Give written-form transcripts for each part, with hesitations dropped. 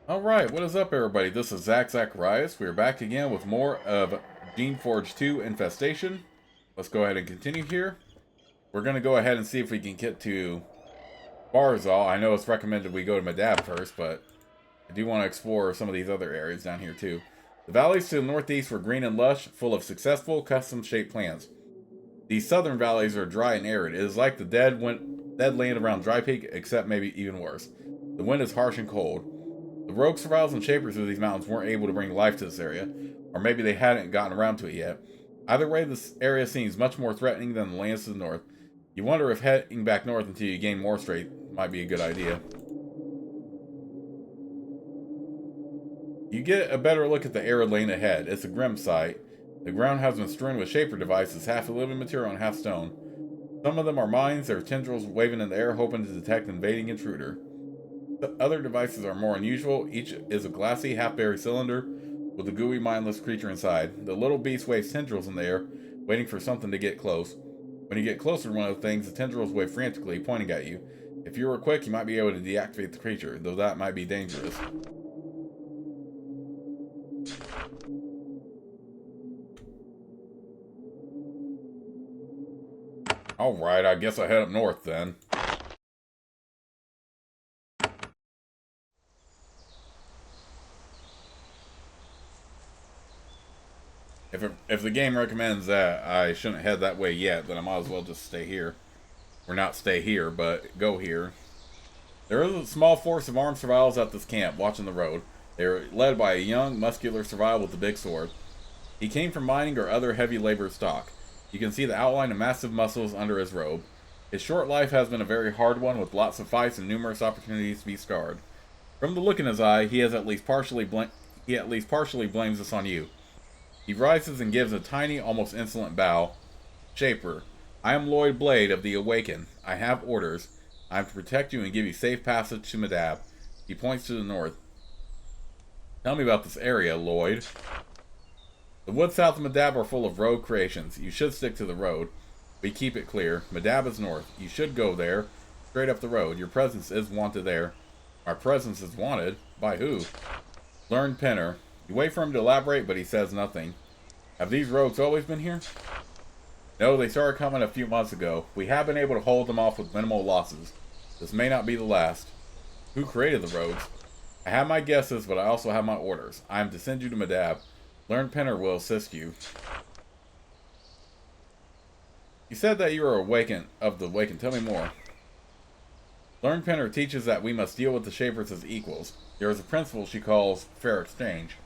Alright, what is up everybody? This is Zacharias. We are back again with more of Geneforge 2 Infestation. Let's go ahead and continue here. We're going to go ahead and see if we can get to Barzal. I know it's recommended we go to Medab first, but I do want to explore some of these other areas down here too. The valleys to the northeast were green and lush, full of successful, custom-shaped plants. These southern valleys are dry and arid. It is like the dead land around Dry Peak, except maybe even worse. The wind is harsh and cold. The rogue survivors and shapers of these mountains weren't able to bring life to this area, or maybe they hadn't gotten around to it yet. Either way, this area seems much more threatening than the lands to the north. You wonder if heading back north until you gain more strength might be a good idea. You get a better look at the arid lane ahead. It's a grim sight. The ground has been strewn with shaper devices, half living material and half stone. Some of them are mines, their tendrils waving in the air hoping to detect an invading intruder. The other devices are more unusual. Each is a glassy, half-buried cylinder with a gooey, mindless creature inside. The little beast waves tendrils in the air, waiting for something to get close. When you get closer to one of the things, the tendrils wave frantically, pointing at you. If you were quick, you might be able to deactivate the creature, though that might be dangerous. Alright, I guess I head up north then. If the game recommends that I shouldn't head that way yet, then I might as well just stay here. Or not stay here, but go here. There is a small force of armed survivors at this camp, watching the road. They are led by a young, muscular survivor with a big sword. He came from mining or other heavy labor stock. You can see the outline of massive muscles under his robe. His short life has been a very hard one, with lots of fights and numerous opportunities to be scarred. From the look in his eye, he at least partially blames this on you. He rises and gives a tiny, almost insolent bow. Shaper, I am Lloyd Blade of the Awaken. I have orders. I am to protect you and give you safe passage to Medab. He points to the north. Tell me about this area, Lloyd. The woods south of Medab are full of road creations. You should stick to the road. We keep it clear. Medab is north. You should go there. Straight up the road. Your presence is wanted there. Our presence is wanted? By who? Learned Penner. You wait for him to elaborate, but he says nothing. Have these rogues always been here? No, they started coming a few months ago. We have been able to hold them off with minimal losses. This may not be the last. Who created the rogues? I have my guesses, but I also have my orders. I am to send you to Medab. Learned Penner will assist you. You said that you are of the Awakened. Tell me more. Learned Penner teaches that we must deal with the Shapers as equals. There is a principle she calls fair exchange.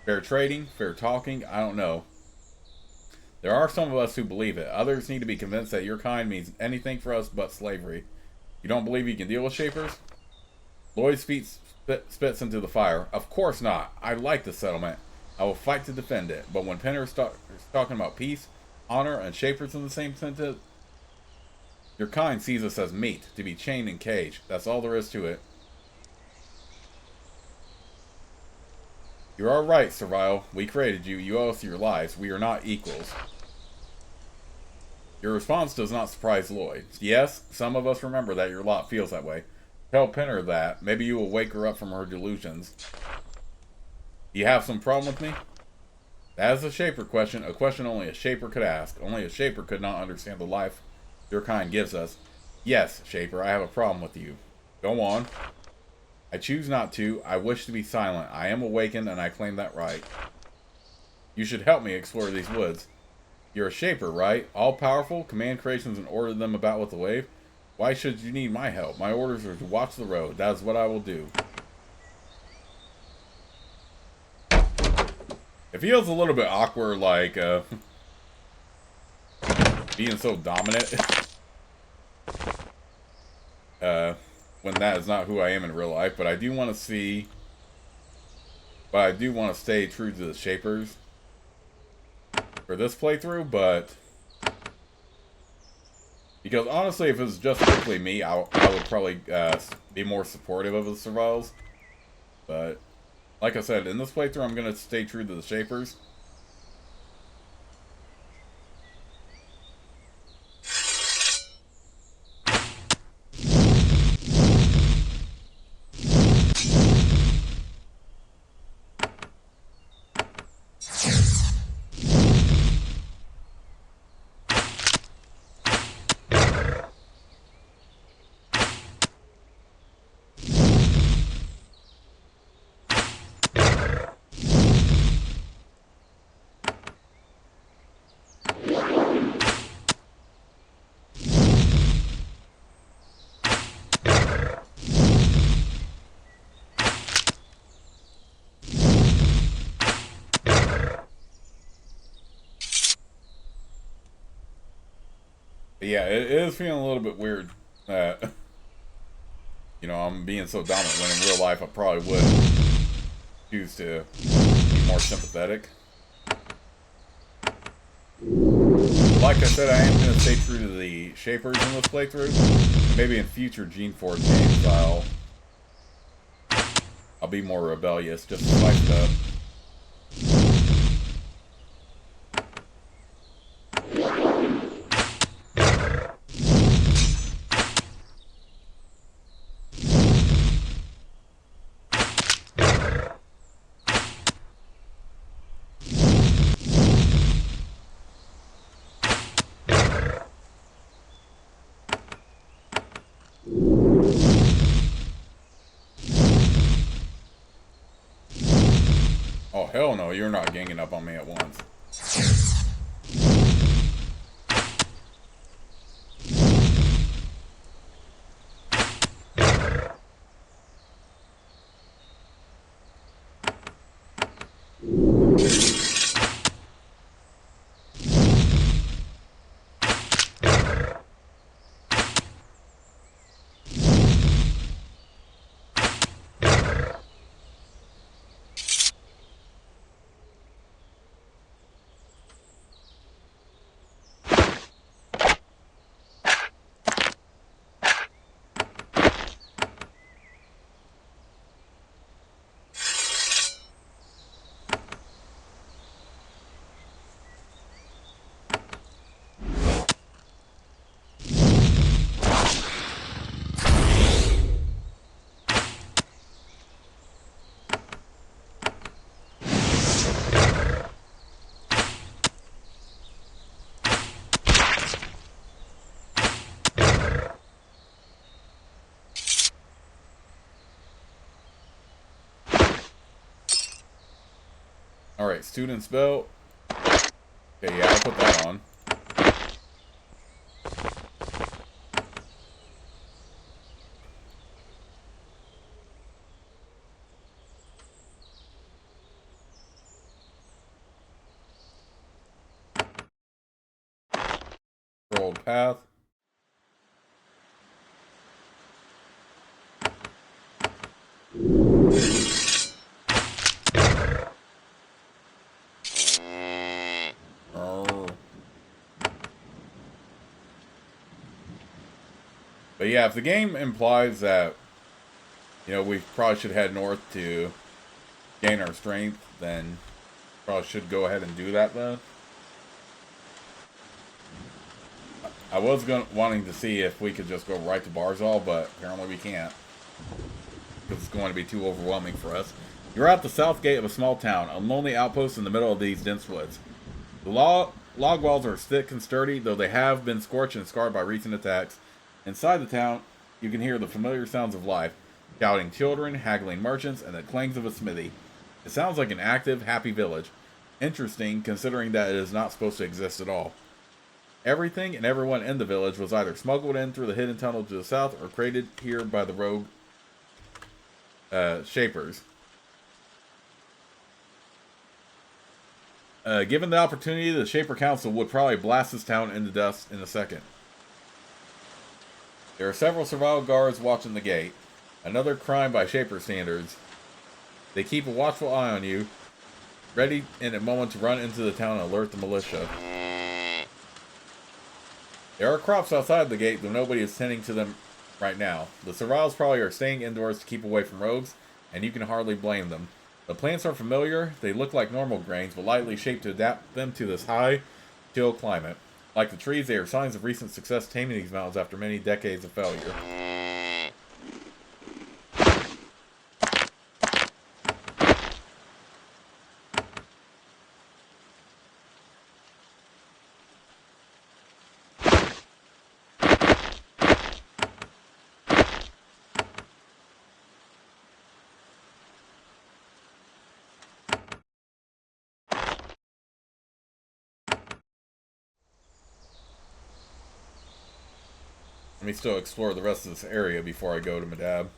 Fair trading, fair talking, I don't know. There are some of us who believe it. Others need to be convinced that your kind means anything for us but slavery. You don't believe you can deal with Shapers? Lloyd spits into the fire. Of course not. I like the settlement. I will fight to defend it. But when Penner is talking about peace, honor, and Shapers in the same sentence, your kind sees us as meat, to be chained and caged. That's all there is to it. You are right, Servile. We created you. You owe us your lives. We are not equals. Your response does not surprise Lloyd. Yes, some of us remember that your lot feels that way. Tell Penner that. Maybe you will wake her up from her delusions. Do you have some problem with me? That is a Shaper question. A question only a Shaper could ask. Only a Shaper could not understand the life your kind gives us. Yes, Shaper, I have a problem with you. Go on. I choose not to. I wish to be silent. I am awakened, and I claim that right. You should help me explore these woods. You're a Shaper, right? All-powerful? Command creations and order them about with the wave? Why should you need my help? My orders are to watch the road. That is what I will do. It feels a little bit awkward, like, being so dominant. When that is not who I am in real life, but I do want to see, but I do want to stay true to the Shapers for this playthrough, but because honestly, if it was just strictly me, I would probably be more supportive of the Survivals, but like I said, in this playthrough, I'm going to stay true to the Shapers. But yeah, it is feeling a little bit weird that, you know, I'm being so dominant when in real life I probably would choose to be more sympathetic. But like I said, I am going to stay true to the shapers in this playthrough. And maybe in future Geneforge games I'll be more rebellious just to spice it up. Oh, hell no, you're not ganging up on me at once. Alright, student's belt. Okay, yeah, I'll put that on. Rolled path. But yeah, if the game implies that, you know, we probably should head north to gain our strength, then probably should go ahead and do that then. I was wanting to see if we could just go right to Barzal, but apparently we can't. Because it's going to be too overwhelming for us. You're at the south gate of a small town, a lonely outpost in the middle of these dense woods. The log walls are thick and sturdy, though they have been scorched and scarred by recent attacks. Inside the town, you can hear the familiar sounds of life. Shouting children, haggling merchants, and the clangs of a smithy. It sounds like an active, happy village. Interesting, considering that it is not supposed to exist at all. Everything and everyone in the village was either smuggled in through the hidden tunnel to the south or created here by the rogue shapers. Given the opportunity, the Shaper Council would probably blast this town into dust in a second. There are several survival guards watching the gate. Another crime by Shaper standards. They keep a watchful eye on you, ready in a moment to run into the town and alert the militia. There are crops outside the gate, though nobody is tending to them right now. The survivors probably are staying indoors to keep away from rogues, and you can hardly blame them. The plants are familiar. They look like normal grains, but lightly shaped to adapt them to this high, chill climate. Like the trees, they are signs of recent success taming these mountains after many decades of failure. Let me still explore the rest of this area before I go to Medab.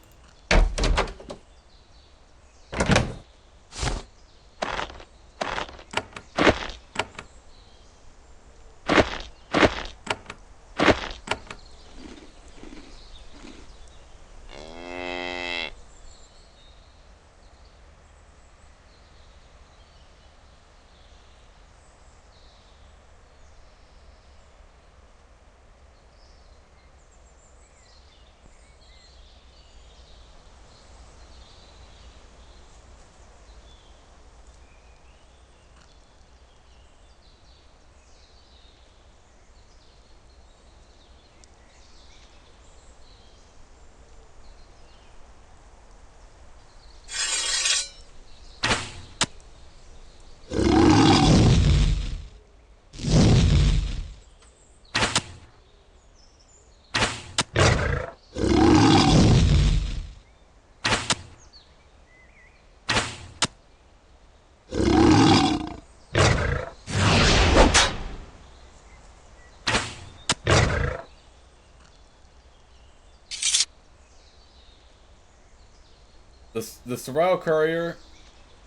The survival courier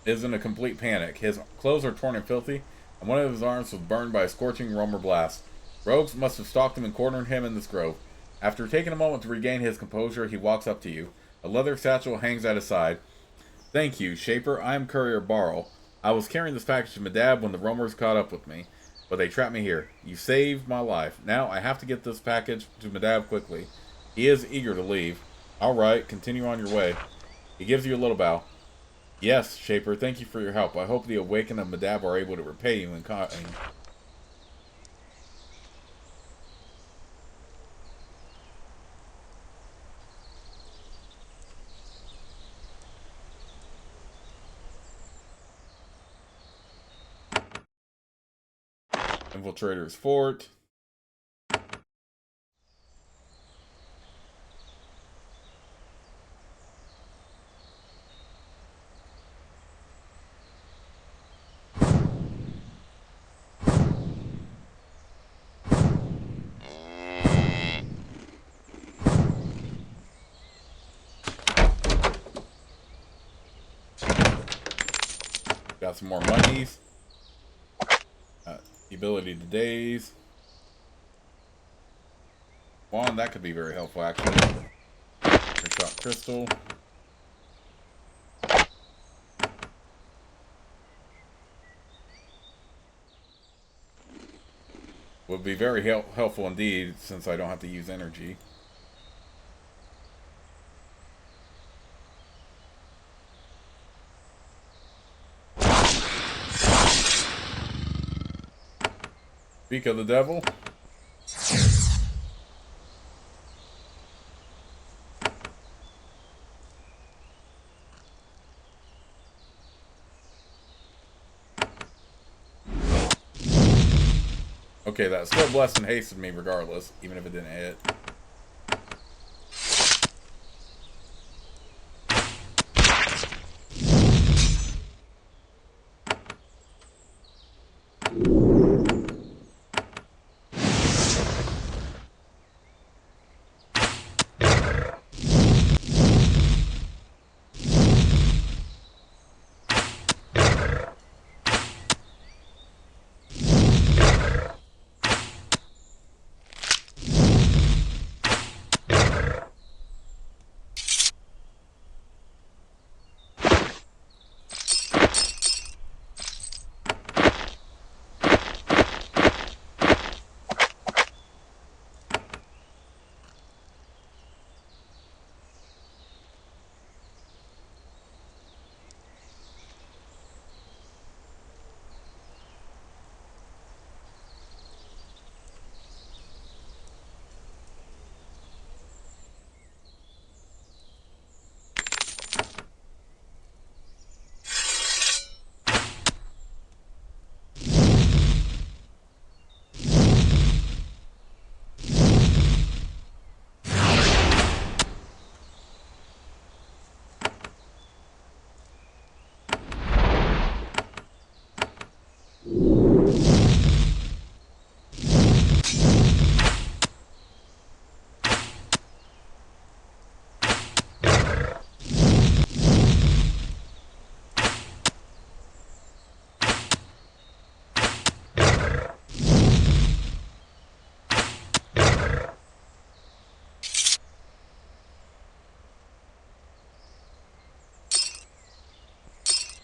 is in a complete panic. His clothes are torn and filthy, and one of his arms was burned by a scorching Romer blast. Rogues must have stalked him and cornered him in this grove. After taking a moment to regain his composure, he walks up to you. A leather satchel hangs at his side. Thank you, Shaper. I am Courier Barl. I was carrying this package to Medab when the Romers caught up with me, but they trapped me here. You saved my life. Now I have to get this package to Medab quickly. He is eager to leave. Alright, continue on your way. He gives you a little bow. Yes, Shaper, thank you for your help. I hope the Awakened of Medab are able to repay you in kind. Infiltrator's Fort. Got some more monies. The ability to daze. Wand, that could be very helpful actually. Shot crystal. Would be very helpful indeed since I don't have to use energy. Speak of the devil. Okay, that still blessed and hasted me regardless, even if it didn't hit.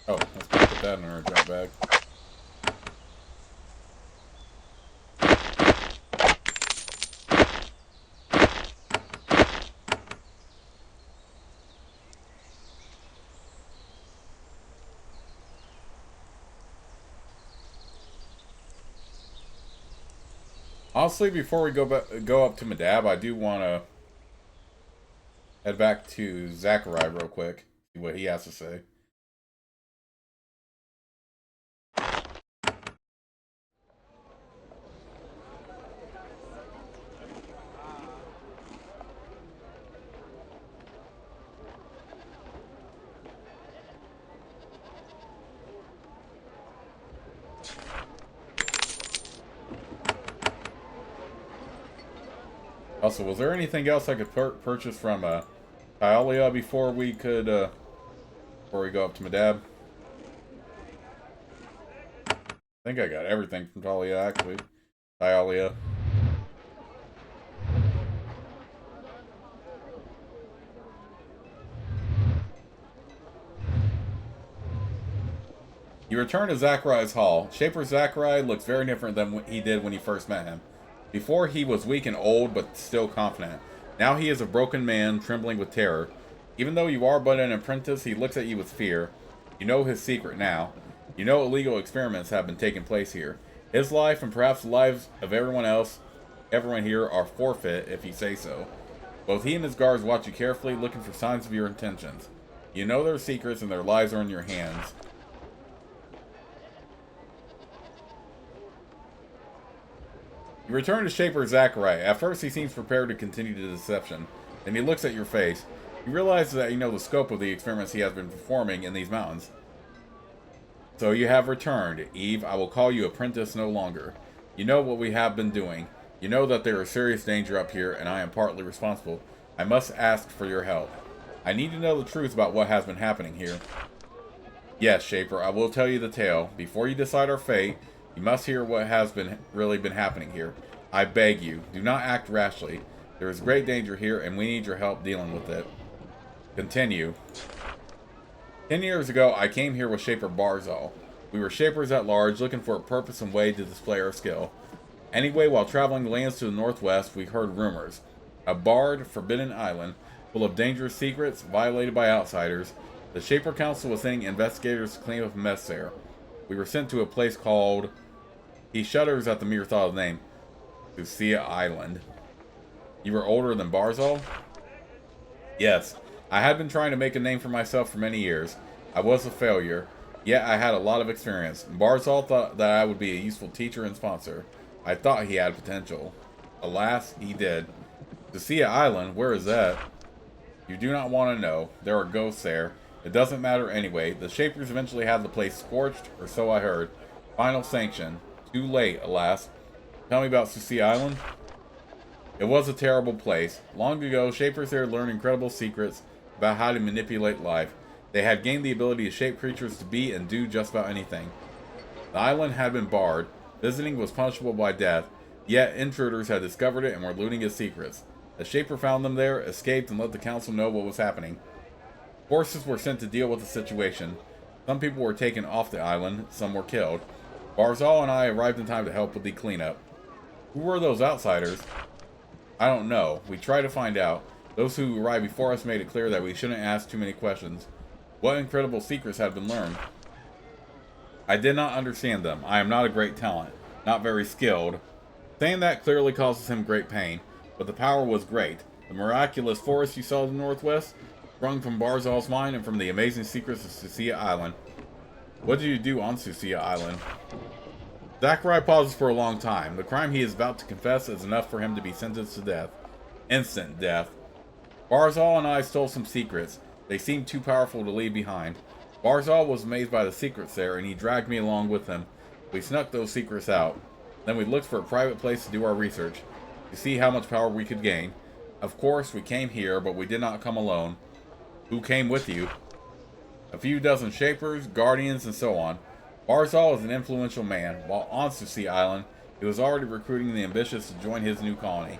Oh, let's put that in our junk bag. Honestly, before we go up to Medab, I do want to head back to Zachariah real quick, see what he has to say. Also, was there anything else I could purchase from Kyalia before we could before we go up to Medab. I think I got everything from Talia, actually. Talia. You return to Zachariah's hall. Shaper Zachariah looks very different than he did when you first met him. Before, he was weak and old, but still confident. Now he is a broken man, trembling with terror. Even though you are but an apprentice, he looks at you with fear. You know his secret now. You know illegal experiments have been taking place here. His life, and perhaps the lives of everyone here, are forfeit if you say so. Both he and his guards watch you carefully, looking for signs of your intentions. You know their secrets, and their lives are in your hands. You return to Shaper Zachariah. At first, he seems prepared to continue the deception. Then he looks at your face. You realize that you know the scope of the experiments he has been performing in these mountains. So you have returned. Eve, I will call you apprentice no longer. You know what we have been doing. You know that there is serious danger up here, and I am partly responsible. I must ask for your help. I need to know the truth about what has been happening here. Yes, Shaper, I will tell you the tale. Before you decide our fate, you must hear what has really been happening here. I beg you, do not act rashly. There is great danger here, and we need your help dealing with it. Continue. 10 years ago, I came here with Shaper Barzal. We were Shapers at large, looking for a purpose and way to display our skill. Anyway, while traveling the lands to the northwest, we heard rumors. A barred, forbidden island, full of dangerous secrets, violated by outsiders. The Shaper Council was sending investigators to clean up a mess there. We were sent to a place called... He shudders at the mere thought of the name. Lucia Island. You were older than Barzal? Yes. I had been trying to make a name for myself for many years. I was a failure, yet I had a lot of experience. Barzal thought that I would be a useful teacher and sponsor. I thought he had potential. Alas, he did. Lucia Island, where is that? You do not want to know. There are ghosts there. It doesn't matter anyway. The Shapers eventually had the place scorched, or so I heard. Final sanction. Too late, alas. Tell me about Sucia Island. It was a terrible place. Long ago, Shapers there learned incredible secrets about how to manipulate life. They had gained the ability to shape creatures to be and do just about anything. The island had been barred. Visiting was punishable by death. Yet, intruders had discovered it and were looting its secrets. A Shaper found them there, escaped, and let the council know what was happening. Forces were sent to deal with the situation. Some people were taken off the island, some were killed. Barzal and I arrived in time to help with the cleanup. Who were those outsiders? I don't know. We tried to find out. Those who arrived before us made it clear that we shouldn't ask too many questions. What incredible secrets had been learned? I did not understand them. I am not a great talent. Not very skilled. Saying that clearly causes him great pain. But the power was great. The miraculous forest you saw in the northwest sprung from Barzal's mind and from the amazing secrets of Sucia Island. What did you do on Sucia Island? Zachariah pauses for a long time. The crime he is about to confess is enough for him to be sentenced to death. Instant death. Barzal and I stole some secrets. They seemed too powerful to leave behind. Barzal was amazed by the secrets there, and he dragged me along with him. We snuck those secrets out. Then we looked for a private place to do our research, to see how much power we could gain. Of course, we came here, but we did not come alone. Who came with you? A few dozen Shapers, Guardians, and so on. Barzal is an influential man. While on Sucia Island, he was already recruiting the ambitious to join his new colony.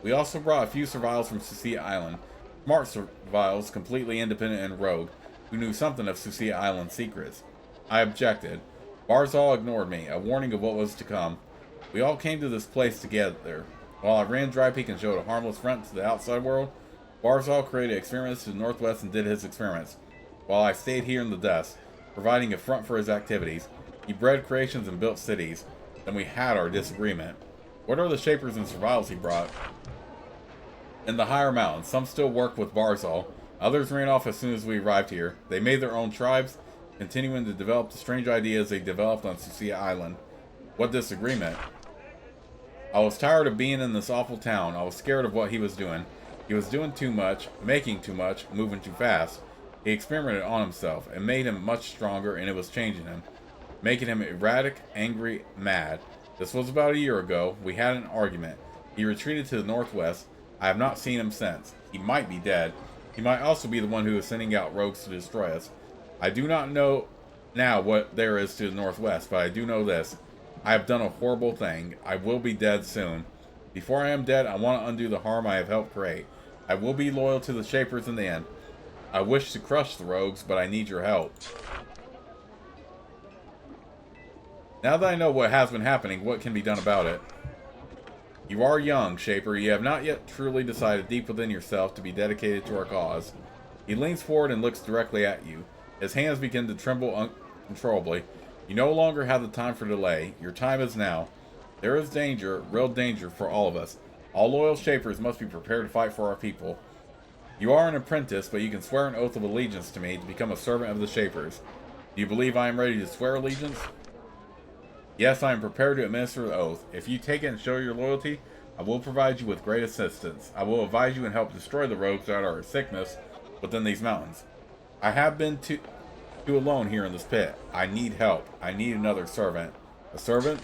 We also brought a few survivals from Sucia Island. Smart survivals, completely independent and rogue, who knew something of Sucia Island's secrets. I objected. Barzal ignored me, a warning of what was to come. We all came to this place together. While I ran Dry Peak and showed a harmless front to the outside world, Barzal created experiments to the northwest and did his experiments, while I stayed here in the dust, providing a front for his activities. He bred creations and built cities. Then we had our disagreement. What are the Shapers and survivals he brought? In the higher mountains, some still work with Barzal. Others ran off as soon as we arrived here. They made their own tribes, continuing to develop the strange ideas they developed on Sucia Island. What disagreement? I was tired of being in this awful town. I was scared of what he was doing. He was doing too much, making too much, moving too fast. He experimented on himself. It made him much stronger, and it was changing him, making him erratic, angry, mad. This was about a year ago. We had an argument. He retreated to the northwest. I have not seen him since. He might be dead. He might also be the one who is sending out rogues to destroy us. I do not know now what there is to the northwest, but I do know this. I have done a horrible thing. I will be dead soon. Before I am dead, I want to undo the harm I have helped create. I will be loyal to the Shapers in the end. I wish to crush the rogues, but I need your help. Now that I know what has been happening, what can be done about it? You are young, Shaper. You have not yet truly decided deep within yourself to be dedicated to our cause. He leans forward and looks directly at you. His hands begin to tremble uncontrollably. You no longer have the time for delay. Your time is now. There is danger, real danger, for all of us. All loyal Shapers must be prepared to fight for our people. You are an apprentice, but you can swear an oath of allegiance to me to become a servant of the Shapers. Do you believe I am ready to swear allegiance? Yes, I am prepared to administer the oath. If you take it and show your loyalty, I will provide you with great assistance. I will advise you and help destroy the rogues that are a sickness within these mountains. I have been too alone here in this pit. I need help. I need another servant. A servant?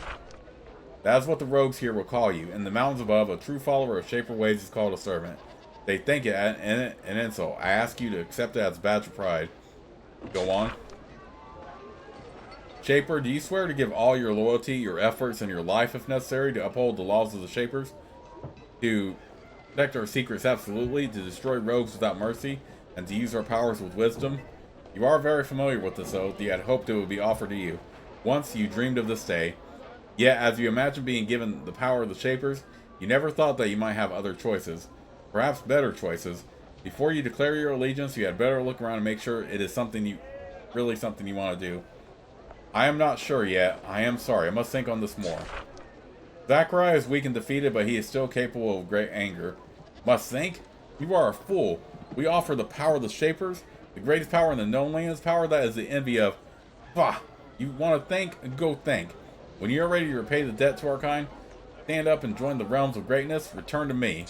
That is what the rogues here will call you. In the mountains above, a true follower of Shaper ways is called a servant. They think it an insult. I ask you to accept it as a badge of pride. Go on. Shaper, do you swear to give all your loyalty, your efforts, and your life if necessary to uphold the laws of the Shapers? To protect our secrets absolutely, to destroy rogues without mercy, and to use our powers with wisdom? You are very familiar with this oath, you had hoped it would be offered to you. Once you dreamed of this day. Yet, as you imagine being given the power of the Shapers, you never thought that you might have other choices. Perhaps better choices. Before you declare your allegiance, you had better look around and make sure it is really something you want to do. I am not sure yet. I am sorry. I must think on this more. Zachariah is weak and defeated, but he is still capable of great anger. Must think? You are a fool. We offer the power of the Shapers, the greatest power in the known lands, power that is the envy of... Bah! You want to think? Go think. When you are ready to repay the debt to our kind, stand up and join the realms of greatness, return to me.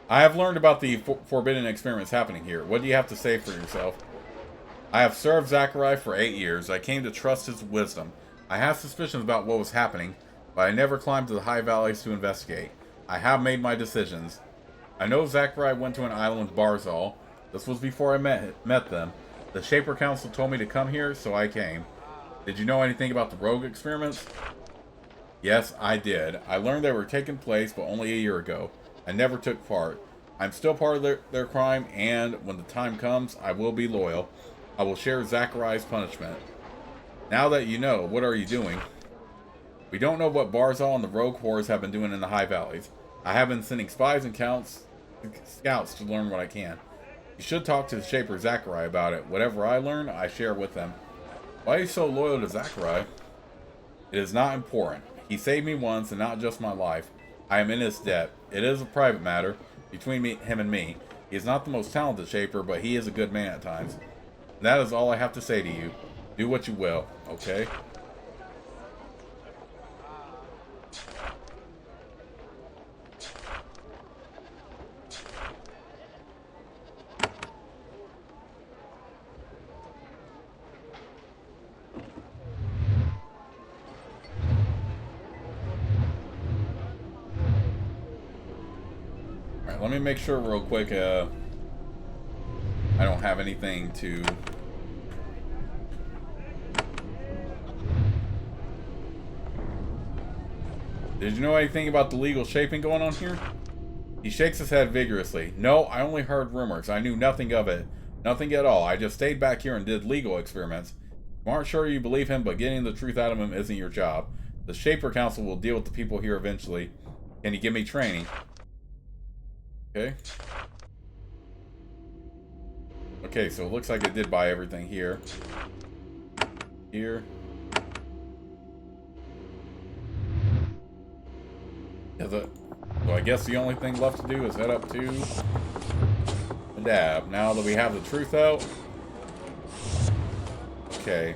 I have learned about the forbidden experiments happening here. What do you have to say for yourself? I have served Zachariah for 8 years. I came to trust his wisdom. I have suspicions about what was happening, but I never climbed to the high valleys to investigate. I have made my decisions. I know Zachariah went to an island with Barzal. This was before I met them. The Shaper Council told me to come here, so I came. Did you know anything about the rogue experiments? Yes, I did. I learned they were taking place, but only a year ago. I never took part. I'm still part of their crime, and when the time comes, I will be loyal. I will share Zachariah's punishment. Now that you know, what are you doing? We don't know what Barzal and the rogue hordes have been doing in the high valleys. I have been sending spies and scouts to learn what I can. You should talk to the Shaper Zachariah about it. Whatever I learn, I share with them. Why are you so loyal to Zachariah? It is not important. He saved me once, and not just my life. I am in his debt. It is a private matter between him and me. He is not the most talented Shaper, but he is a good man at times. And that is all I have to say to you. Do what you will, okay? Alright, let me make sure real quick, I don't have anything to... Did you know anything about the legal shaping going on here? He shakes his head vigorously. No, I only heard rumors. I knew nothing of it. Nothing at all. I just stayed back here and did legal experiments. You aren't sure you believe him, but getting the truth out of him isn't your job. The Shaper Council will deal with the people here eventually. Can you give me training? Okay. Okay, so it looks like it did buy everything here. Here. So I guess the only thing left to do is head up to Medab. Now that we have the truth out. Okay.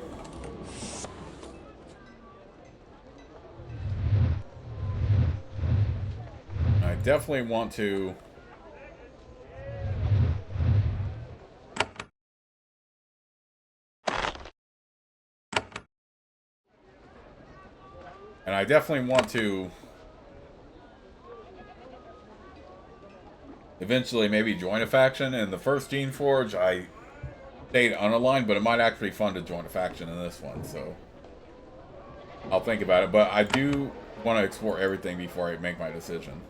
I definitely want to... And I definitely want to eventually maybe join a faction. In the first Geneforge, I stayed unaligned, but it might actually be fun to join a faction in this one, so I'll think about it. But I do want to explore everything before I make my decision.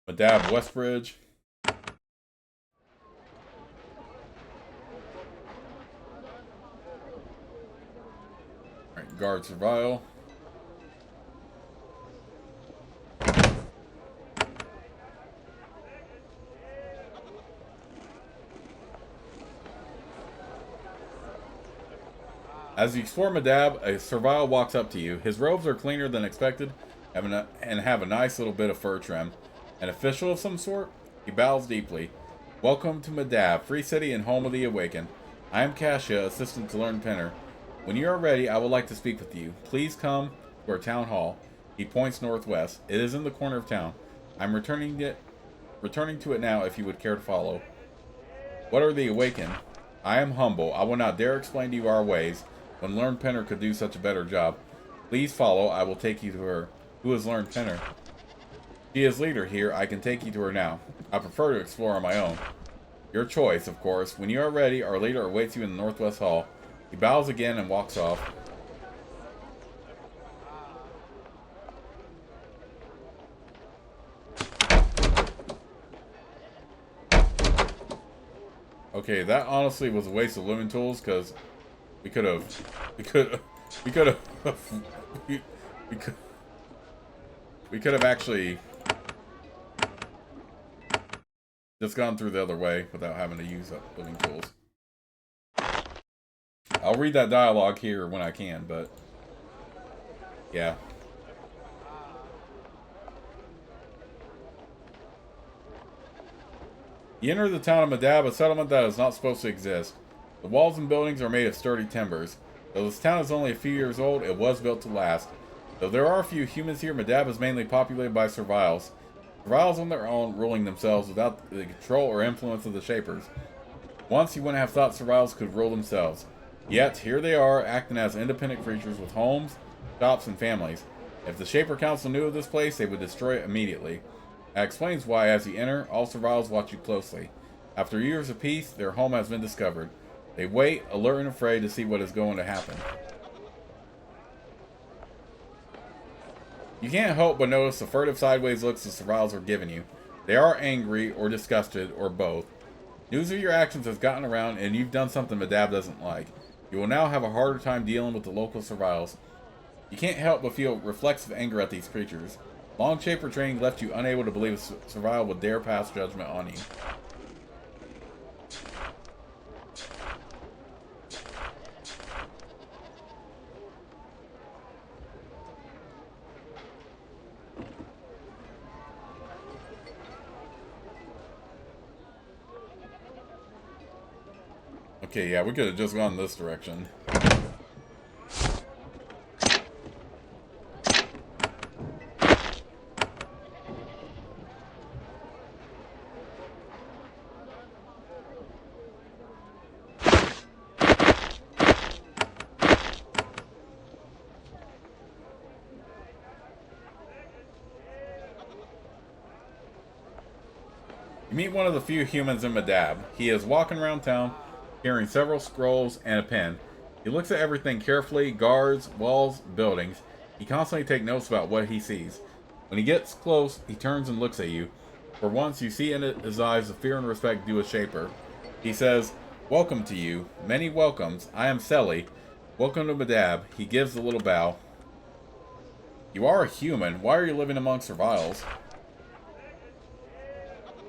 Medab Westbridge. Alright, Guard Survival. As you explore Medab, a Survival walks up to you. His robes are cleaner than expected and have a nice little bit of fur trim. An official of some sort? He bows deeply. Welcome to Medab, free city and home of the Awakened. I am Kasia, assistant to Learn Penner. When you are ready, I would like to speak with you. Please come to our town hall. He points northwest. It is in the corner of town. I'm returning to it now if you would care to follow. What are the Awakened? I am humble. I will not dare explain to you our ways, when Learn Penner could do such a better job. Please follow. I will take you to her. Who is Learn Penner? She is leader here. I can take you to her now. I prefer to explore on my own. Your choice, of course. When you are ready, our leader awaits you in the Northwest Hall. He bows again and walks off. Okay, that honestly was a waste of living tools, because we could have actually just gone through the other way without having to use up living tools. I'll read that dialogue here when I can, but yeah. You enter the town of Medab, a settlement that is not supposed to exist. The walls and buildings are made of sturdy timbers. Though this town is only a few years old, it was built to last. Though there are a few humans here, Medab is mainly populated by Survivals. Survivals on their own, ruling themselves without the control or influence of the Shapers. Once you wouldn't have thought Survivals could rule themselves. Yet, here they are, acting as independent creatures with homes, shops, and families. If the Shaper Council knew of this place, they would destroy it immediately. That explains why, as you enter, all Survivals watch you closely. After years of peace, their home has been discovered. They wait, alert and afraid, to see what is going to happen. You can't help but notice the furtive sideways looks the Survivals are giving you. They are angry, or disgusted, or both. News of your actions has gotten around, and you've done something Medab doesn't like. You will now have a harder time dealing with the local Survivals. You can't help but feel reflexive anger at these creatures. Long Shaper training left you unable to believe a Survival would dare pass judgment on you. Okay, yeah, we could have just gone this direction. You meet one of the few humans in Medab. He is walking around town, carrying several scrolls and a pen. He looks at everything carefully, guards, walls, buildings. He constantly takes notes about what he sees. When he gets close, he turns and looks at you. For once, you see in his eyes the fear and respect due a Shaper. He says, "Welcome to you. Many welcomes. I am Selly. Welcome to Medab." He gives a little bow. "You are a human. Why are you living among Survivals?"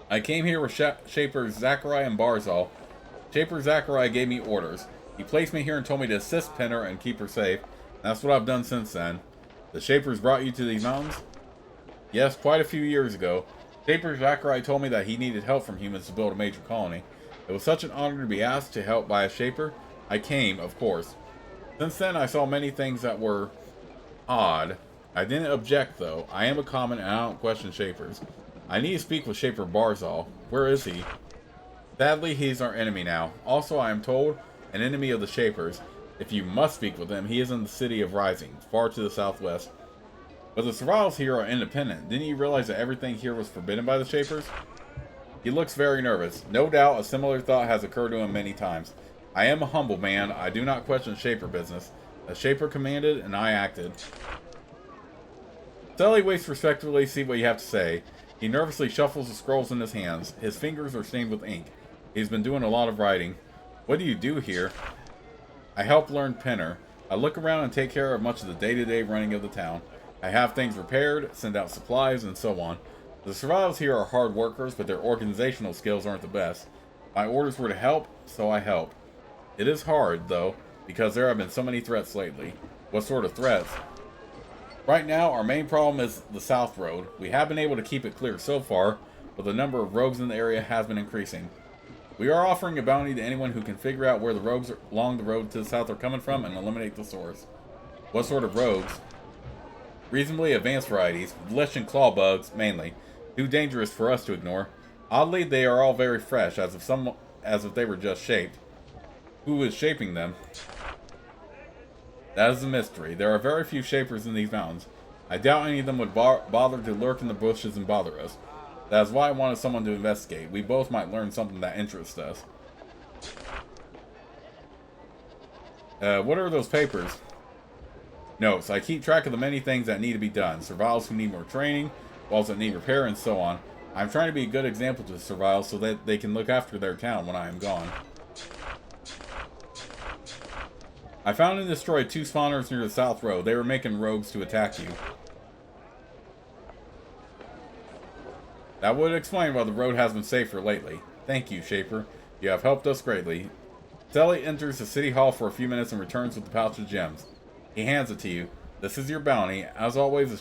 "I came here with Shapers Zachariah and Barzal. Shaper Zachariah gave me orders. He placed me here and told me to assist Penner and keep her safe. That's what I've done since then." "The Shapers brought you to these mountains?" "Yes, quite a few years ago. Shaper Zachariah told me that he needed help from humans to build a major colony. It was such an honor to be asked to help by a Shaper. I came, of course. Since then, I saw many things that were odd. I didn't object, though. I am a common and I don't question Shapers. I need to speak with Shaper Barzal. Where is he?" "Sadly, he's our enemy now. Also, I am told, an enemy of the Shapers. If you must speak with him, he is in the city of Rising, far to the southwest." But the survivals here are independent. Didn't you realize that everything here was forbidden by the Shapers? He looks very nervous. No doubt a similar thought has occurred to him many times. I am a humble man. I do not question Shaper business. A Shaper commanded, and I acted. Sully waits respectfully to see what you have to say. He nervously shuffles the scrolls in his hands. His fingers are stained with ink. He's been doing a lot of writing. What do you do here? I help learn Penner. I look around and take care of much of the day-to-day running of the town. I have things repaired, send out supplies, and so on. The survivors here are hard workers, but their organizational skills aren't the best. My orders were to help, so I help. It is hard, though, because there have been so many threats lately. What sort of threats? Right now, our main problem is the South Road. We have been able to keep it clear so far, but the number of rogues in the area has been increasing. We are offering a bounty to anyone who can figure out where the rogues along the road to the south are coming from and eliminate the source. What sort of rogues? Reasonably advanced varieties, flesh and claw bugs, mainly. Too dangerous for us to ignore. Oddly, they are all very fresh, as if they were just shaped. Who is shaping them? That is a mystery. There are very few shapers in these mountains. I doubt any of them would bother to lurk in the bushes and bother us. That is why I wanted someone to investigate. We both might learn something that interests us. What are those papers? Notes. I keep track of the many things that need to be done. Survivals who need more training, walls that need repair, and so on. I'm trying to be a good example to the survivals so that they can look after their town when I am gone. I found and destroyed 2 spawners near the South Road. They were making rogues to attack you. That would explain why the road has been safer lately. Thank you, Shaper. You have helped us greatly. Sally enters the city hall for a few minutes and returns with the pouch of gems. He hands it to you. This is your bounty. As always, the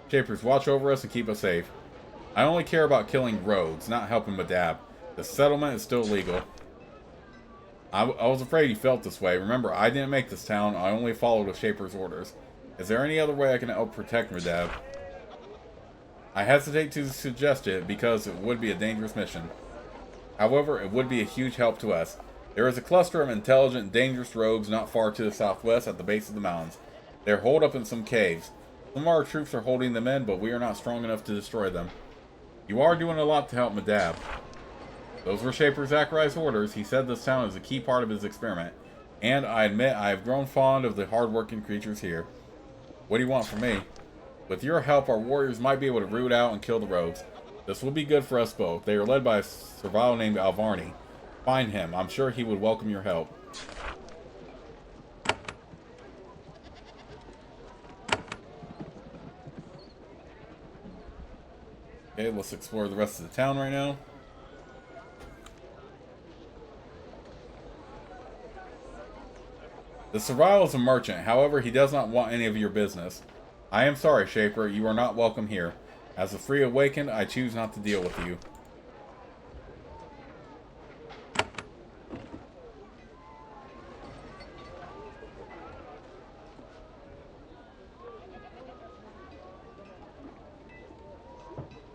Shapers watch over us and keep us safe. I only care about killing rogues, not helping Medab. The settlement is still legal. I was afraid you felt this way. Remember, I didn't make this town. I only followed the Shaper's orders. Is there any other way I can help protect Medab? I hesitate to suggest it because it would be a dangerous mission. However, it would be a huge help to us. There is a cluster of intelligent, dangerous rogues not far to the southwest at the base of the mountains. They are holed up in some caves. Some of our troops are holding them in, but we are not strong enough to destroy them. You are doing a lot to help Medab. Those were Shaper Zachariah's orders. He said this town is a key part of his experiment. And I admit I have grown fond of the hard-working creatures here. What do you want from me? With your help, our warriors might be able to root out and kill the rogues. This will be good for us both. They are led by a survivor named Alvarni. Find him. I'm sure he would welcome your help. Okay, let's explore the rest of the town right now. The survivor is a merchant. However, he does not want any of your business. I am sorry, Shaper. You are not welcome here. As a free awakened, I choose not to deal with you.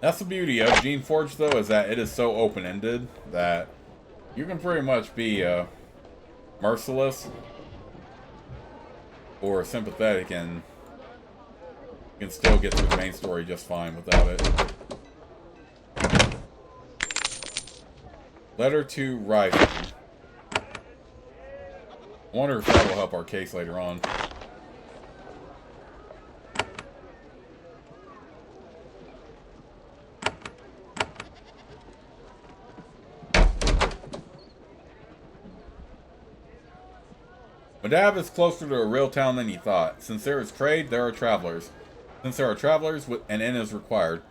That's the beauty of Geneforge, though, is that it is so open-ended that you can pretty much be merciless or sympathetic, and you can still get through the main story just fine without it. Letter to Rising. I wonder if that will help our case later on. Medab is closer to a real town than you thought. Since there is trade, there are travelers. Since there are travelers, an inn is required.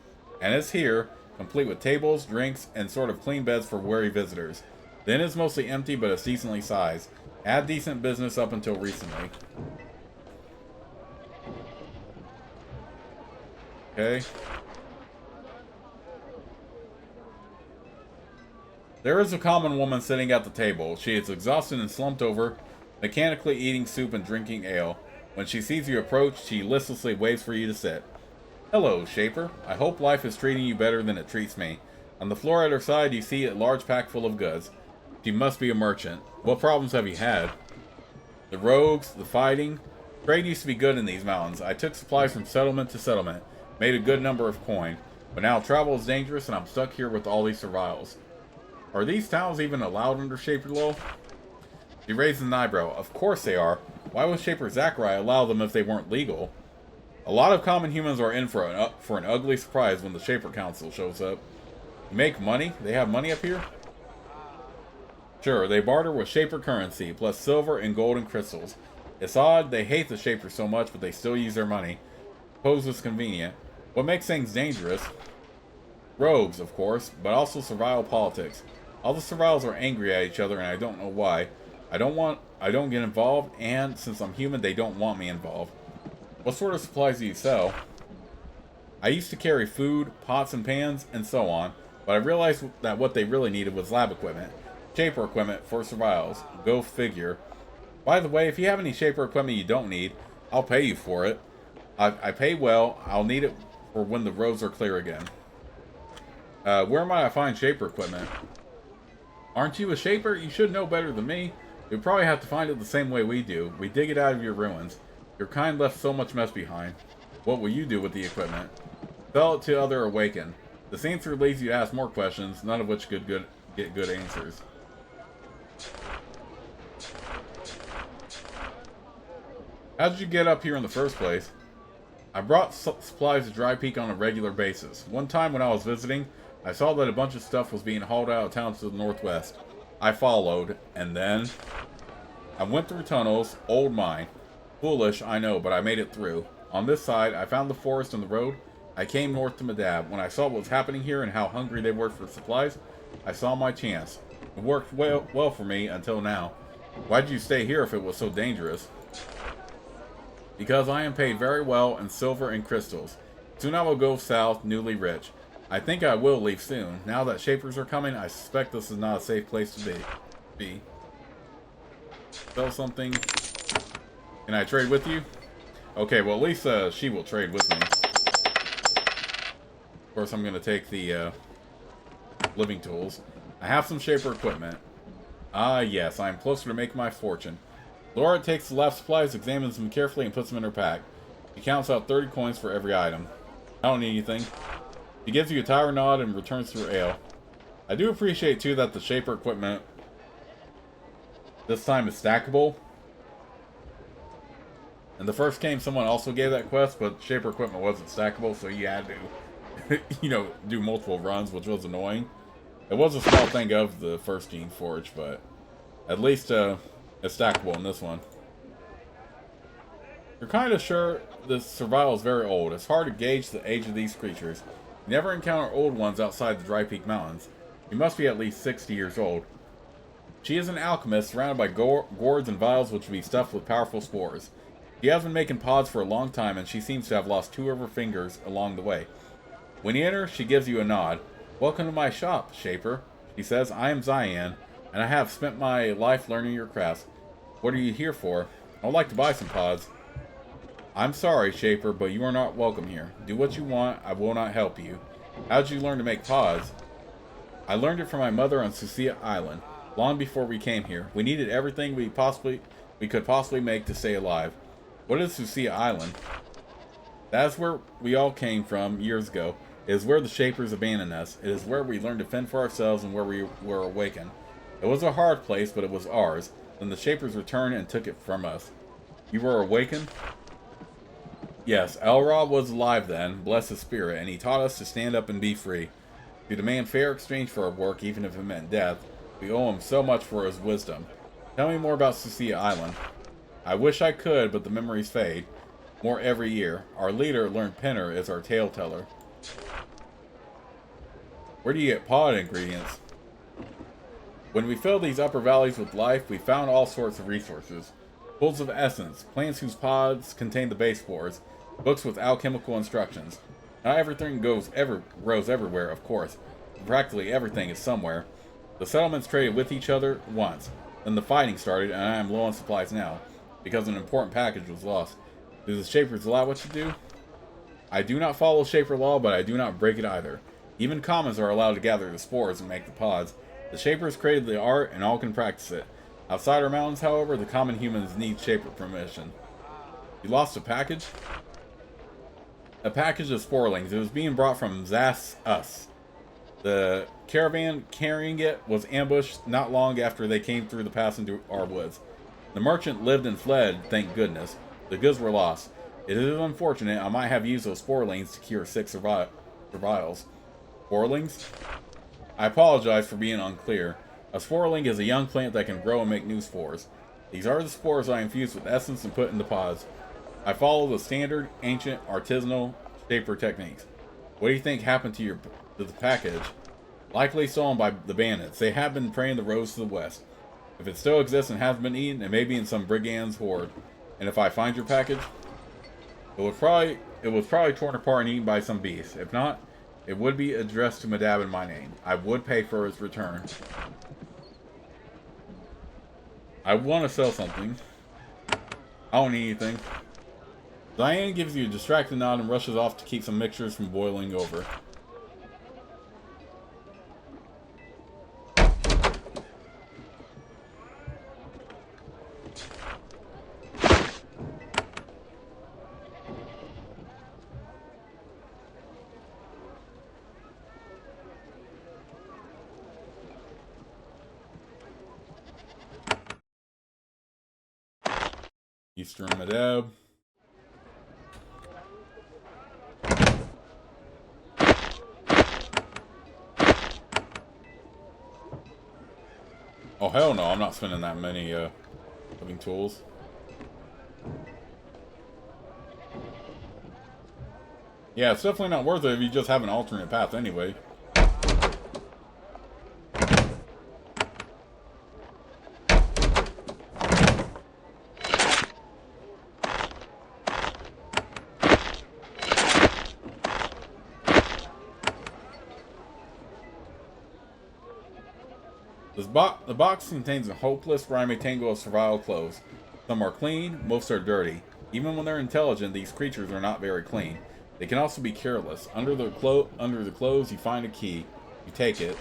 And it's here, complete with tables, drinks, and sort of clean beds for weary visitors. The inn is mostly empty, but it's decently sized. Had decent business up until recently. Okay. There is a common woman sitting at the table. She is exhausted and slumped over, mechanically eating soup and drinking ale. When she sees you approach, she listlessly waits for you to sit. Hello, Shaper. I hope life is treating you better than it treats me. On the floor at her side, you see a large pack full of goods. She must be a merchant. What problems have you had? The rogues, the fighting. Trade used to be good in these mountains. I took supplies from settlement to settlement, made a good number of coin, but now travel is dangerous and I'm stuck here with all these survivals. Are these towns even allowed under Shaper law? He raised an eyebrow. Of course they are. Why would Shaper Zachariah allow them if they weren't legal? A lot of common humans are in for an ugly surprise when the Shaper Council shows up. You make money? They have money up here? Sure, they barter with Shaper currency, plus silver and gold and crystals. It's odd they hate the Shaper so much, but they still use their money. Suppose it's convenient. What makes things dangerous? Rogues, of course, but also survival politics. All the survivals are angry at each other, and I don't know why. I don't get involved, and since I'm human, they don't want me involved. What sort of supplies do you sell? I used to carry food, pots and pans, and so on, but I realized that what they really needed was lab equipment. Shaper equipment for survivals. Go figure. By the way, if you have any Shaper equipment you don't need, I'll pay you for it. I pay well. I'll need it for when the roads are clear again. Where might I find Shaper equipment? Aren't you a Shaper? You should know better than me. You'll probably have to find it the same way we do. We dig it out of your ruins. Your kind left so much mess behind. What will you do with the equipment? Sell it to other Awaken. This answer leads you to ask more questions, none of which get good answers. How did you get up here in the first place? I brought supplies to Dry Peak on a regular basis. One time when I was visiting, I saw that a bunch of stuff was being hauled out of town to the northwest. I followed, and then I went through tunnels, old mine. Foolish, I know, but I made it through. On this side, I found the forest and the road. I came north to Medab. When I saw what was happening here and how hungry they were for supplies, I saw my chance. It worked well for me until now. Why'd you stay here if it was so dangerous? Because I am paid very well in silver and crystals. Soon I will go south, newly rich. I think I will leave soon. Now that Shapers are coming, I suspect this is not a safe place to be. Sell something. Can I trade with you? Okay, well at least she will trade with me. Of course, I'm going to take the living tools. I have some Shaper equipment. Ah, yes, I am closer to making my fortune. Laura takes the lab supplies, examines them carefully, and puts them in her pack. She counts out 30 coins for every item. I don't need anything. She gives you a tired nod and returns to her ale. I do appreciate, too, that the Shaper equipment this time is stackable. In the first game, someone also gave that quest, but Shaper equipment wasn't stackable, so you had to, you know, do multiple runs, which was annoying. It was a small thing of the first Geneforge, but at least it's stackable in this one. You're kind of sure this survival is very old. It's hard to gauge the age of these creatures. You never encounter old ones outside the Dry Peak Mountains. You must be at least 60 years old. She is an alchemist surrounded by gourds and vials which will be stuffed with powerful spores. She has been making pods for a long time, and she seems to have lost 2 of her fingers along the way. When you enter, she gives you a nod. Welcome to my shop, Shaper. She says, I am Cyan, and I have spent my life learning your crafts. What are you here for? I would like to buy some pods. I'm sorry, Shaper, but you are not welcome here. Do what you want, I will not help you. How did you learn to make pods? I learned it from my mother on Sucia Island, long before we came here. We needed everything we could possibly make to stay alive. What is Sucia Island? That is where we all came from years ago. It is where the Shapers abandoned us. It is where we learned to fend for ourselves and where we were awakened. It was a hard place, but it was ours. Then the Shapers returned and took it from us. You were awakened? Yes, Elrod was alive then, bless his spirit, and he taught us to stand up and be free. To demand fair exchange for our work, even if it meant death. We owe him so much for his wisdom. Tell me more about Sucia Island. I wish I could, but the memories fade. More every year. Our leader, Learned Pinner, is our tale teller. Where do you get pod ingredients? When we filled these upper valleys with life, we found all sorts of resources. Pools of essence, plants whose pods contain the base spores, books with alchemical instructions. Not everything grows everywhere, of course. Practically everything is somewhere. The settlements traded with each other once. Then the fighting started, and I am low on supplies now, because an important package was lost. Do the Shapers allow what you do? I do not follow Shaper law, but I do not break it either. Even commons are allowed to gather the spores and make the pods. The Shapers created the art, and all can practice it. Outside our mountains, however, the common humans need Shaper permission. You lost a package? A package of sporelings. It was being brought from Zas Us. The caravan carrying it was ambushed not long after they came through the pass into our woods. The merchant lived and fled, thank goodness. The goods were lost. It is unfortunate. I might have used those sporelings to cure sick survivals. Sporelings? I apologize for being unclear. A sporeling is a young plant that can grow and make new spores. These are the spores I infuse with essence and put into pods. I follow the standard, ancient, artisanal shaper techniques. What do you think happened to the package? Likely stolen by the bandits. They have been preying the roads to the west. If it still exists and hasn't been eaten, it may be in some brigand's hoard. And if I find your package, it was probably torn apart and eaten by some beast. If not, it would be addressed to Medab in my name. I would pay for its return. I want to sell something. I don't need anything. Diane gives you a distracted nod and rushes off to keep some mixtures from boiling over. Eastern Medab. Oh hell no, I'm not spending that many living tools. Yeah, it's definitely not worth it if you just have an alternate path anyway. The box contains a hopeless, grimy tangle of survival clothes. Some are clean, most are dirty. Even when they're intelligent, these creatures are not very clean. They can also be careless. Under the clothes, you find a key. You take it.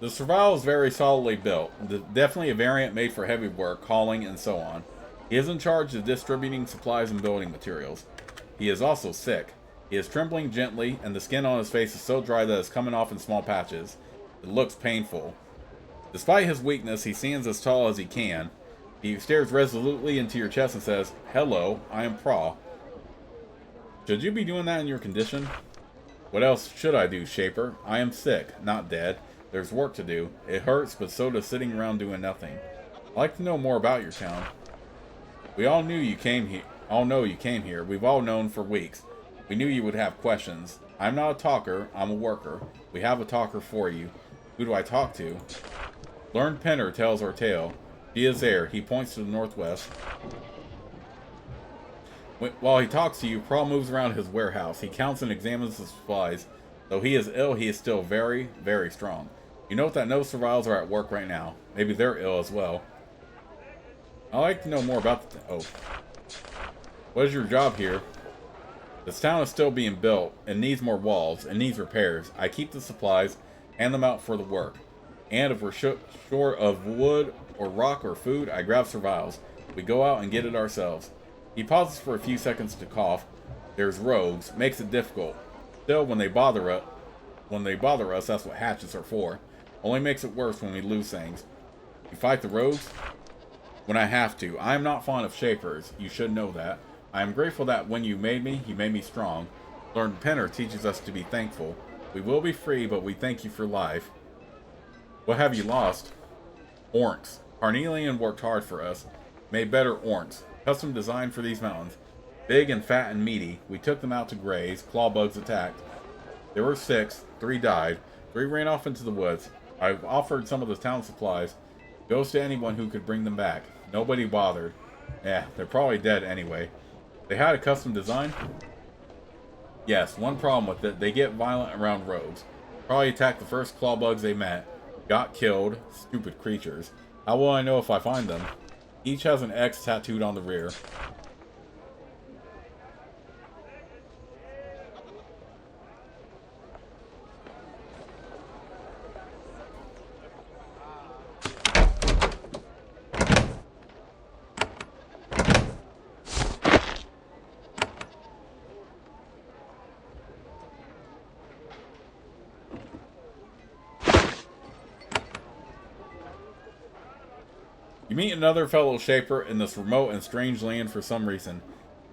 The survival is very solidly built. Definitely a variant made for heavy work, hauling, and so on. He is in charge of distributing supplies and building materials. He is also sick. He is trembling gently, and the skin on his face is so dry that it's coming off in small patches. It looks painful. Despite his weakness, he stands as tall as he can. He stares resolutely into your chest and says, "Hello, I am Pra." Should you be doing that in your condition? What else should I do, Shaper? I am sick, not dead. There's work to do. It hurts, but so does sitting around doing nothing. I'd like to know more about your town. We all knew you came here. All know you came here. We've all known for weeks. We knew you would have questions. I'm not a talker. I'm a worker. We have a talker for you. Who do I talk to? Learned Penner tells our tale. He is there. He points to the northwest. While he talks to you, Prawl moves around his warehouse. He counts and examines the supplies. Though he is ill, he is still very, very strong. You note that no survivors are at work right now. Maybe they're ill as well. I'd like to know more about the... What is your job here? This town is still being built. It needs more walls. It needs repairs. I keep the supplies, hand them out for the work. And if we're short of wood or rock or food, I grab survivals. We go out and get it ourselves. He pauses for a few seconds to cough. There's rogues. Makes it difficult. Still, when they bother us, that's what hatchets are for. Only makes it worse when we lose things. You fight the rogues? When I have to. I am not fond of shapers. You should know that. I am grateful that when you made me strong. Learned Penner teaches us to be thankful. We will be free, but we thank you for life. What have you lost? Orcs. Carnelian worked hard for us. Made better orcs. Custom designed for these mountains. Big and fat and meaty. We took them out to graze. Claw bugs attacked. There were 6. 3 died. 3 ran off into the woods. I've offered some of the town supplies. Goes to anyone who could bring them back. Nobody bothered. They're probably dead anyway. They had a custom design? Yes, one problem with it. They get violent around roads. Probably attacked the first claw bugs they met. Got killed. Stupid creatures. How will I know if I find them? Each has an X tattooed on the rear. You meet another fellow Shaper in this remote and strange land for some reason.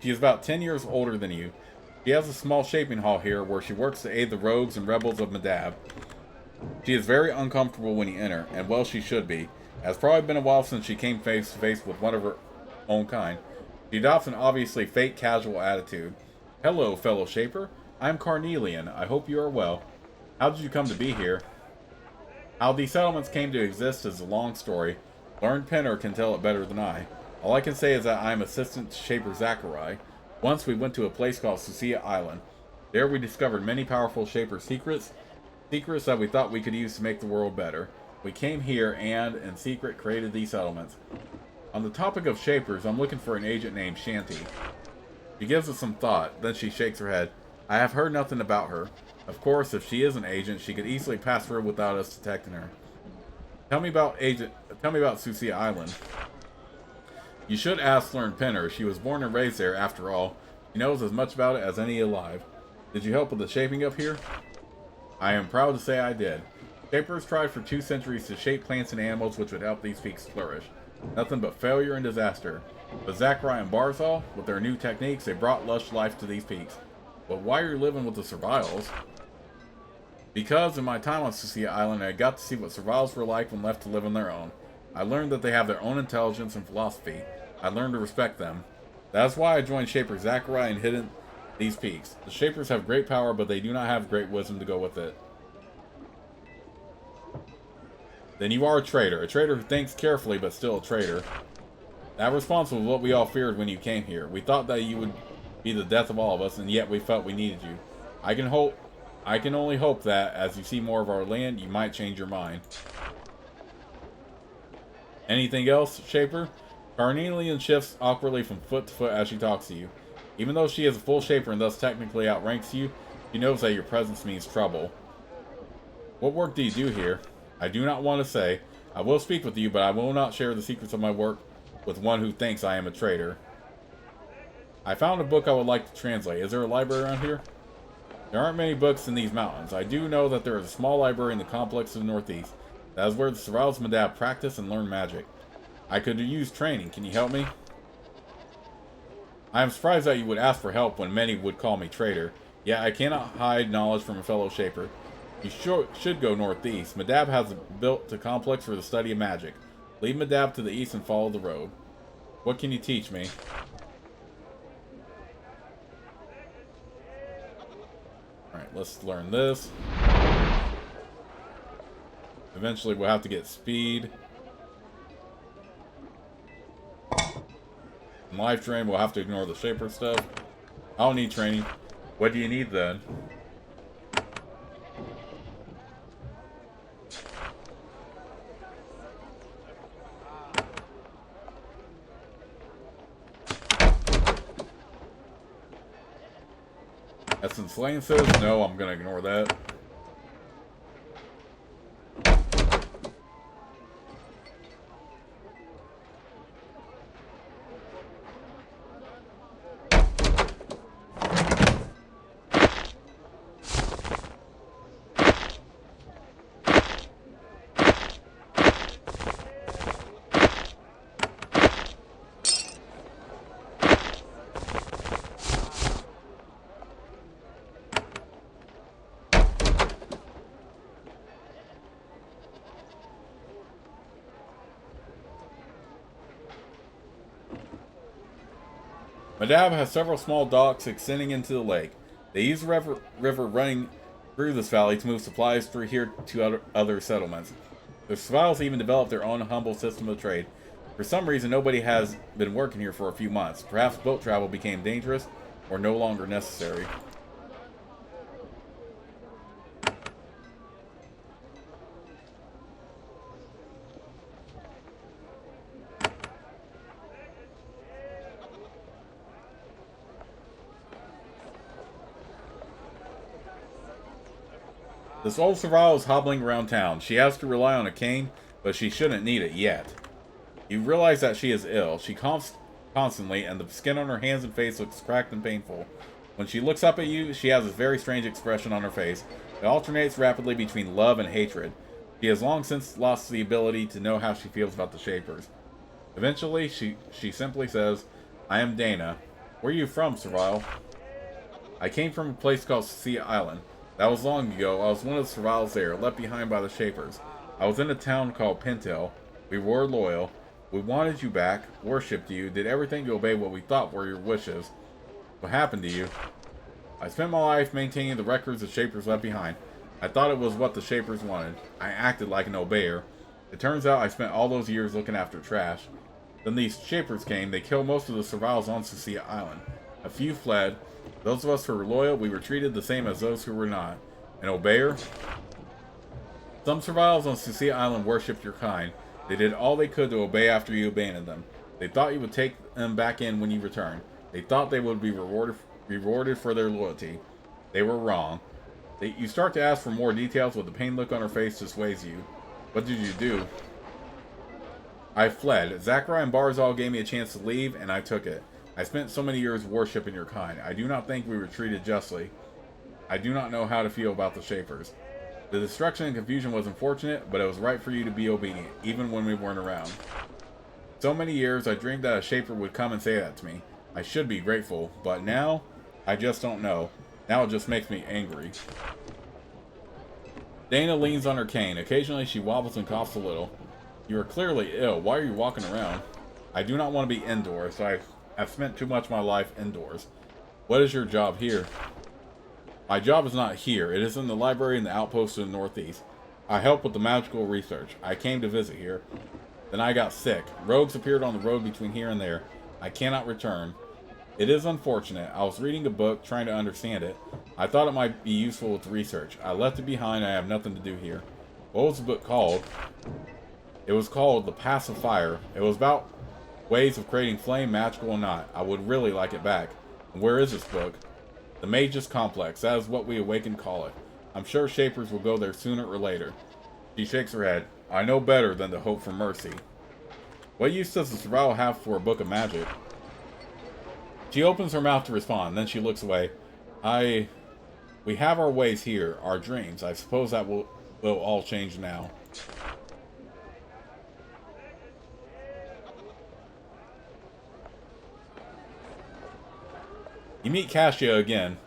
She is about 10 years older than you. She has a small shaping hall here where she works to aid the rogues and rebels of Medab. She is very uncomfortable when you enter, and well she should be. It has probably been a while since she came face to face with one of her own kind. She adopts an obviously fake casual attitude. Hello, fellow Shaper. I am Carnelian. I hope you are well. How did you come to be here? How these settlements came to exist is a long story. Learned Penner can tell it better than I. All I can say is that I am Assistant Shaper Zachary. Once we went to a place called Sucia Island. There we discovered many powerful Shaper secrets that we thought we could use to make the world better. We came here and, in secret, created these settlements. On the topic of Shapers, I'm looking for an agent named Shanty. She gives it some thought, then she shakes her head. I have heard nothing about her. Of course, if she is an agent, she could easily pass through without us detecting her. Tell me about Sucia Island. You should ask Learned Penner. She was born and raised there, after all. She knows as much about it as any alive. Did you help with the shaping up here? I am proud to say I did. Shapers tried for 2 centuries to shape plants and animals which would help these peaks flourish. Nothing but failure and disaster. But Zachary and Barzal, with their new techniques, they brought lush life to these peaks. But why are you living with the Survivals? Because in my time on Sucia Island, I got to see what Survivals were like when left to live on their own. I learned that they have their own intelligence and philosophy. I learned to respect them. That's why I joined Shaper Zachary and hid in these peaks. The Shapers have great power, but they do not have great wisdom to go with it. Then you are a traitor who thinks carefully, but still a traitor. That response was what we all feared when you came here. We thought that you would be the death of all of us, and yet we felt we needed you. I can only hope that, as you see more of our land, you might change your mind. Anything else, Shaper? Carnelian shifts awkwardly from foot to foot as she talks to you. Even though she is a full Shaper and thus technically outranks you, she knows that your presence means trouble. What work do you do here? I do not want to say. I will speak with you, but I will not share the secrets of my work with one who thinks I am a traitor. I found a book I would like to translate. Is there a library around here? There aren't many books in these mountains. I do know that there is a small library in the complex to the northeast. That is where the Survivals Medab practice and learn magic. I could use training. Can you help me? I am surprised that you would ask for help when many would call me traitor. Yet I cannot hide knowledge from a fellow Shaper. You should go northeast. Medab has built a complex for the study of magic. Leave Medab to the east and follow the road. What can you teach me? Alright, let's learn this. Eventually we'll have to get speed. In life drain, we'll have to ignore the Shaper stuff. I don't need training. What do you need then? Essence Lane says no, I'm gonna ignore that. Medab has several small docks extending into the lake. They use the river running through this valley to move supplies through here to other settlements. The Survivals even developed their own humble system of trade. For some reason, nobody has been working here for a few months. Perhaps boat travel became dangerous or no longer necessary. This old Survival is hobbling around town. She has to rely on a cane, but she shouldn't need it yet. You realize that she is ill. She coughs constantly, and the skin on her hands and face looks cracked and painful. When she looks up at you, she has a very strange expression on her face. It alternates rapidly between love and hatred. She has long since lost the ability to know how she feels about the Shapers. Eventually, she simply says, I am Dana. Where are you from, Survival? I came from a place called Sea Island. That was long ago. I was one of the survivors there, left behind by the Shapers. I was in a town called Pintail. We were loyal. We wanted you back, worshipped you, did everything to obey what we thought were your wishes. What happened to you? I spent my life maintaining the records the Shapers left behind. I thought it was what the Shapers wanted. I acted like an obeyer. It turns out I spent all those years looking after trash. Then these Shapers came. They killed most of the survivors on Sucia Island. A few fled. Those of us who were loyal, we were treated the same as those who were not. An obeyer? Some survivors on Sucia Island worshipped your kind. They did all they could to obey after you abandoned them. They thought you would take them back in when you returned. They thought they would be rewarded for their loyalty. They were wrong. You start to ask for more details, but the pain look on her face dissuades you. What did you do? I fled. Zachariah and Barzal gave me a chance to leave, and I took it. I spent so many years worshipping your kind. I do not think we were treated justly. I do not know how to feel about the Shapers. The destruction and confusion was unfortunate, but it was right for you to be obedient, even when we weren't around. So many years, I dreamed that a Shaper would come and say that to me. I should be grateful, but now, I just don't know. Now it just makes me angry. Dana leans on her cane. Occasionally, she wobbles and coughs a little. You are clearly ill. Why are you walking around? I do not want to be indoors. I've spent too much of my life indoors. What is your job here? My job is not here. It is in the library in the outpost in the northeast. I help with the magical research. I came to visit here. Then I got sick. Rogues appeared on the road between here and there. I cannot return. It is unfortunate. I was reading a book, trying to understand it. I thought it might be useful with research. I left it behind. I have nothing to do here. What was the book called? It was called The Pass of Fire. It was about ways of creating flame, magical or not. I would really like it back. And where is this book? The Mage's Complex. That is what we Awakened call it. I'm sure Shapers will go there sooner or later. She shakes her head. I know better than to hope for mercy. What use does the survival have for a book of magic? She opens her mouth to respond, then she looks away. We have our ways here, our dreams. I suppose that will all change now. You meet Cassia again.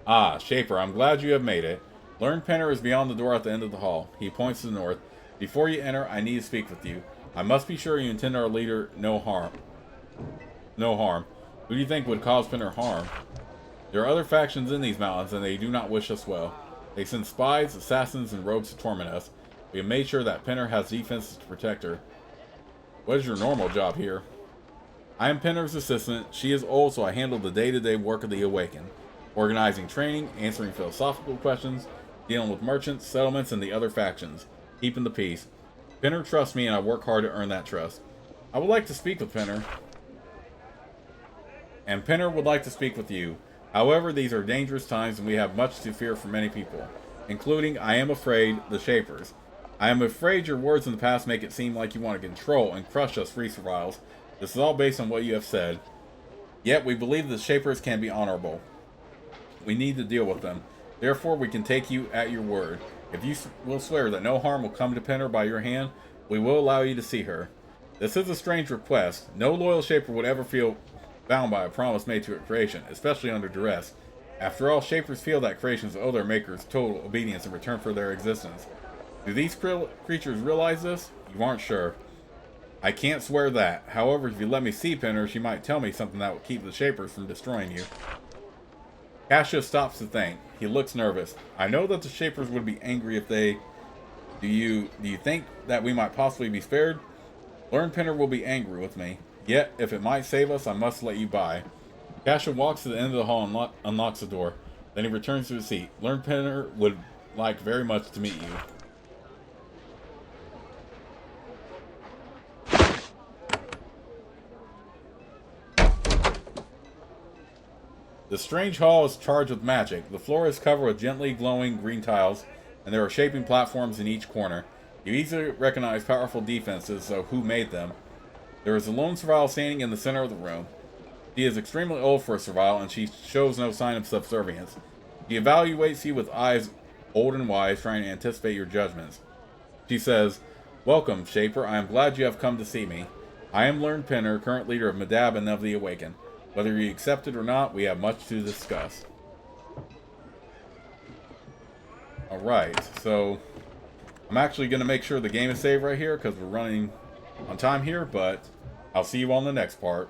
Ah, Shaper, I'm glad you have made it. Learn Penner is beyond the door at the end of the hall. He points to the north. Before you enter, I need to speak with you. I must be sure you intend our leader no harm. No harm. Who do you think would cause Penner harm? There are other factions in these mountains, and they do not wish us well. They send spies, assassins, and rogues to torment us. We have made sure that Penner has defenses to protect her. What is your normal job here? I am Penner's assistant. She is old, so I handle the day-to-day work of the Awakened. Organizing training, answering philosophical questions, dealing with merchants, settlements, and the other factions. Keeping the peace. Penner trusts me, and I work hard to earn that trust. I would like to speak with Penner. And Penner would like to speak with you. However, these are dangerous times, and we have much to fear from many people. Including, I am afraid, the Shapers. I am afraid your words in the past make it seem like you want to control and crush us free survivals. This is all based on what you have said. Yet, we believe the Shapers can be honorable. We need to deal with them. Therefore, we can take you at your word. If you will swear that no harm will come to Penner by your hand, we will allow you to see her. This is a strange request. No loyal Shaper would ever feel bound by a promise made to a creation, especially under duress. After all, Shapers feel that creations owe their makers total obedience in return for their existence. Do these creatures realize this? You aren't sure. I can't swear that. However, if you let me see Penner, she might tell me something that will keep the Shapers from destroying you. Cassia stops to think. He looks nervous. I know that the Shapers would be angry if they... Do you think that we might possibly be spared? Learn Penner will be angry with me. Yet, if it might save us, I must let you by. Cassia walks to the end of the hall and unlocks the door. Then he returns to his seat. Learn Penner would like very much to meet you. The strange hall is charged with magic. The floor is covered with gently glowing green tiles, and there are shaping platforms in each corner. You easily recognize powerful defenses, so who made them? There is a lone survivor standing in the center of the room. She is extremely old for a survivor, and she shows no sign of subservience. She evaluates you with eyes old and wise, trying to anticipate your judgments. She says, "Welcome, Shaper. I am glad you have come to see me. I am Learned Pinner, current leader of Medab and of the Awakened. Whether you accept it or not, we have much to discuss. Alright, so I'm actually going to make sure the game is saved right here because we're running on time here, but I'll see you on the next part.